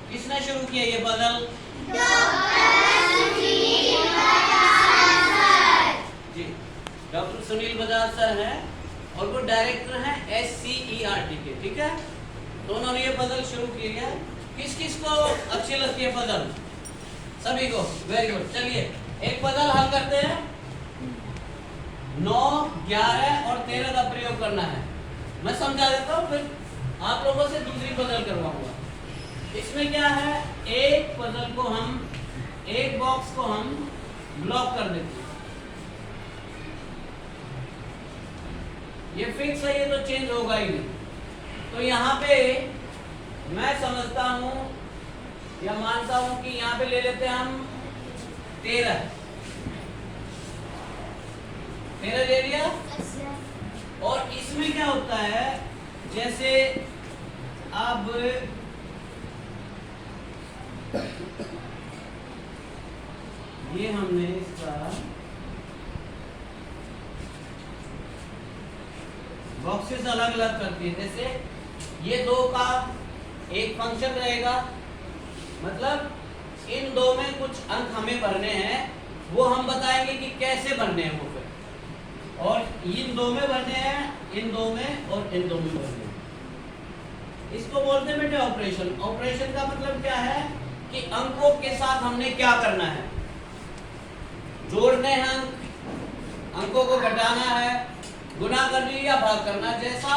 किसने शुरू किया ये पजल? जी, डॉक्टर सुनील बजाज सर हैं और वो डायरेक्टर हैं SCERT के, ठीक है। तो उन्होंने ये पजल शुरू की है। किस किस को अच्छी लगती है पजल? सभी को, वेरी गुड। चलिए एक पजल हल करते हैं। 9, 11 और 13 का प्रयोग करना है। मैं समझा देता हूँ, फिर आप लोगों से दूसरी पजल करवाऊंगा। इसमें क्या है, एक पजल को हम, एक बॉक्स को हम ब्लॉक कर देते हैं। ये फिक्स है, ये तो चेंज होगा ही नहीं। तो यहाँ पे मैं समझता हूँ या मानता हूँ कि यहाँ पे ले लेते हैं हम 13 ले लिया। और इसमें क्या होता है, जैसे अब ये हमने इसका बॉक्सेस अलग अलग कर दिए। जैसे ये 2 का एक फंक्शन रहेगा, मतलब इन 2 में कुछ अंक हमें भरने हैं, वो हम बताएंगे कि कैसे भरने हैं वो फिर। और इन 2 में भरने हैं, इन 2 में और इन 2 में भरने हैं। इसको बोलते हैं बेटे ऑपरेशन। ऑपरेशन का मतलब क्या है कि अंकों के साथ हमने क्या करना है, जोड़ने हैं अंकों को घटाना है, गुना करनी या भाग करना। जैसा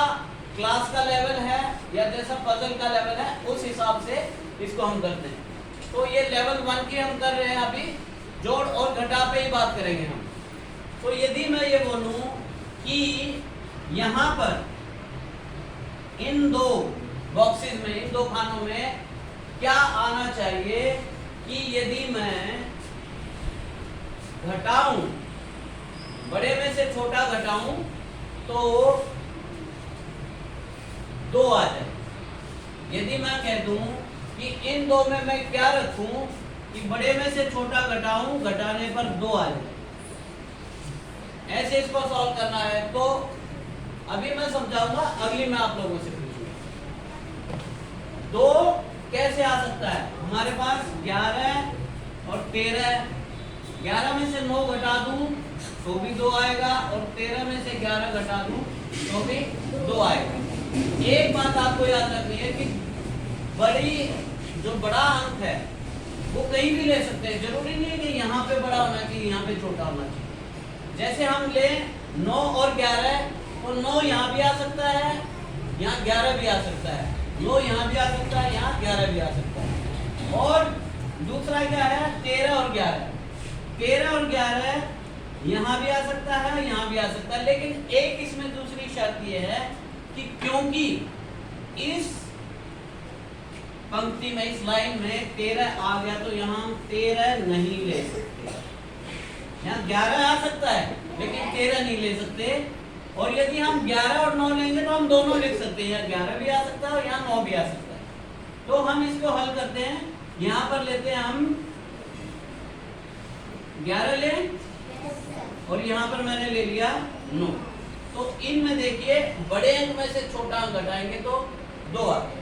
क्लास का लेवल है या जैसा पजल का लेवल है, उस हिसाब से इसको हम करते हैं। तो ये लेवल 1 की हम कर रहे हैं अभी, जोड़ और घटा पे ही बात करेंगे हम। तो यदि मैं ये बोलूं कि यहाँ पर इन 2 बॉक्सेस में, इन 2 खानों में क्या आना चाहिए कि यदि मैं घटाऊं, बड़े में से छोटा घटाऊं तो 2 आ जाए। यदि मैं कह दूं कि इन 2 में मैं क्या रखूं कि बड़े में से छोटा घटाऊं, घटाने पर 2 आ जाए, ऐसे इसको सॉल्व करना है। तो अभी मैं समझाऊंगा, अगली मैं आप लोगों से पूछूंगा 2 कैसे आ सकता है। हमारे पास 11 और 13, 11 में से 9 घटा दूं तो भी 2 आएगा, और 13 में से 11 घटा दूं तो भी 2 आएगा। एक बात आपको याद रखनी है कि जो बड़ा अंक है वो कहीं भी ले सकते हैं, जरूरी नहीं है कि यहाँ पे बड़ा होना चाहिए, यहाँ पे छोटा होना चाहिए। जैसे हम ले 9 और 11, तो 9 यहाँ भी आ सकता है, यहाँ 11 भी आ सकता है, 9 यहाँ भी आ सकता है, यहाँ 11 भी आ सकता है। और दूसरा क्या है, 13 और 11, 13 और 11 यहाँ भी आ सकता है, यहाँ भी आ सकता है। लेकिन एक इसमें दूसरी शर्त ये है कि क्योंकि इस पंक्ति में, इस लाइन में 13 आ गया, तो यहाँ हम 13 नहीं ले सकते। यहाँ 11 आ सकता है लेकिन 13 नहीं ले सकते। और यदि हम 11 और 9 लेंगे तो हम दोनों लिख सकते हैं, 11 भी आ सकता है और यहाँ 9 भी आ सकता है। तो हम इसको हल करते हैं। यहाँ पर लेते हैं हम 11 लें, और यहाँ पर मैंने ले लिया 9। तो इनमें देखिए बड़े अंक में से छोटा अंक घटाएंगे तो 2 आ गए।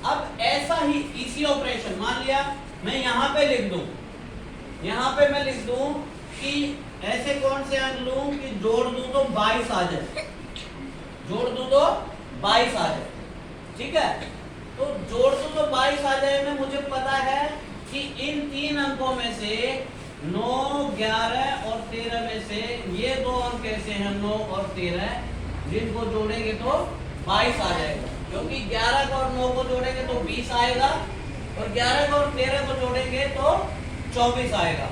अब ऐसा ही इसी ऑपरेशन, मान लिया मैं यहाँ पे लिख दूं, यहाँ पे मैं लिख दूं कि ऐसे कौन से अंक लूं कि जोड़ दूं तो 22 आ जाए, जोड़ दूं तो 22 आ जाए, ठीक है। तो जोड़ दूं तो 22 आ जाए में मुझे पता है कि इन 3 अंकों में से 9, 11 और 13 में से ये 2 अंक ऐसे हैं 9 और 13, जिनको जोड़ेंगे तो 22 आ जाएगा। क्योंकि 11 को और 9 को जोड़ेंगे तो 20 आएगा, और 11 को और 13 को जोड़ेंगे तो 24 आएगा।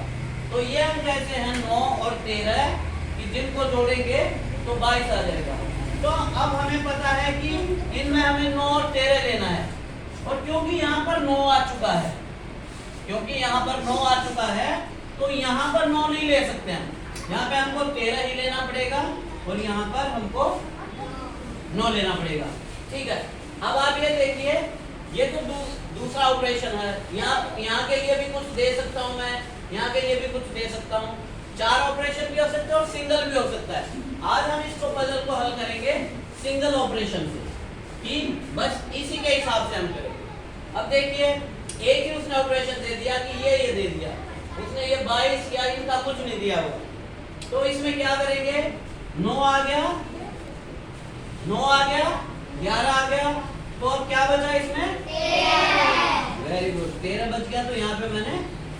तो ये अंक ऐसे हैं 9 और 13 कि जिनको जोड़ेंगे तो 22 आ जाएगा। तो अब हमें पता है कि इनमें हमें 9 और 13 लेना है। और क्योंकि यहाँ पर 9 आ चुका है, क्योंकि यहाँ पर 9 आ चुका है, तो यहाँ पर 9 नहीं ले सकते हैं। यहाँ पे हमको 13 ही लेना पड़ेगा और यहाँ पर हमको 9 लेना पड़ेगा, ठीक है। अब आप ये देखिए, ये तो दूसरा ऑपरेशन है। यहाँ के लिए भी कुछ दे सकता हूँ मैं, यहाँ के लिए भी कुछ दे सकता हूँ। 4 ऑपरेशन भी हो सकते हैं और सिंगल भी हो सकता है। आज हम इसको पजल को हल करेंगे सिंगल ऑपरेशन से, कि बस इसी के हिसाब से हम करेंगे। अब देखिए एक ही उसने ऑपरेशन दे दिया कि ये दे दिया, उसने ये 22 या इनका कुछ नहीं दिया वो। तो इसमें क्या करेंगे, 9 आ गया, 9 आ गया, 11 आ गया, तो अब क्या बचा इसमें, 13। वेरी गुड, 13 बच गया, तो यहाँ पे मैंने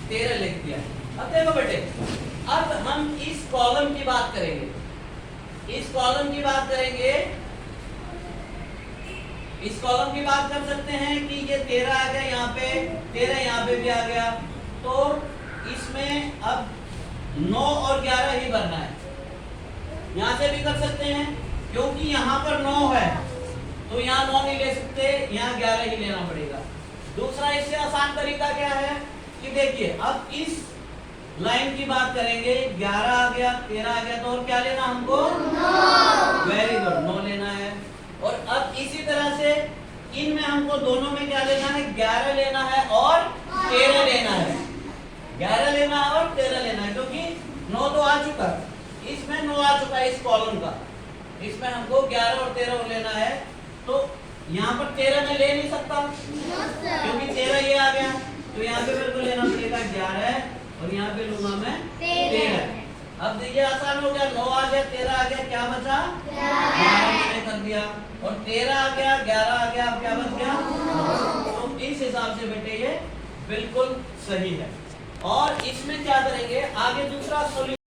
13 लिख दिया। अब देखो बेटे, अब हम इस कॉलम की बात करेंगे, इस कॉलम की बात करेंगे, इस कॉलम की बात कर सकते हैं कि ये 13 आ गया, यहाँ पे 13 यहाँ पे भी आ गया, तो इसमें अब 9 और 11 ही भरना है। यहाँ से भी कर सकते हैं, क्योंकि यहाँ पर 9 है तो यहाँ 9 नहीं ले सकते, यहाँ 11 ही लेना पड़ेगा। दूसरा इससे आसान तरीका क्या है कि देखिए, अब इस लाइन की बात करेंगे, 11 आ गया, 13 आ गया, तो और क्या लेना हमको, 9। वेरी गुड, 9 लेना है। और अब इसी तरह से इनमें हमको दोनों में क्या लेना है, 11 लेना है और 13 लेना है, 11 लेना है और 13 लेना है, क्योंकि 9 तो आ चुका है, इसमें 9 आ चुका है इस कॉलम का, इसमें हमको 11 और 13 लेना है। तो यहाँ पर 13 में ले नहीं सकता क्योंकि 13 ये आ गया, तो यहाँ पे मेरे को लेना पड़ेगा 11 और यहाँ पे लूंगा मैं 13। अब देखिए आसान हो गया, 9 आ गया, 13 आ गया, क्या बचा, 11 मैंने कर दिया, और 13 आ गया, 11 आ गया, अब क्या बच गया, तो इस हिसाब से बेटे ये बिल्कुल सही है। और इसमें क्या करेंगे, आगे दूसरा सॉल्यूशन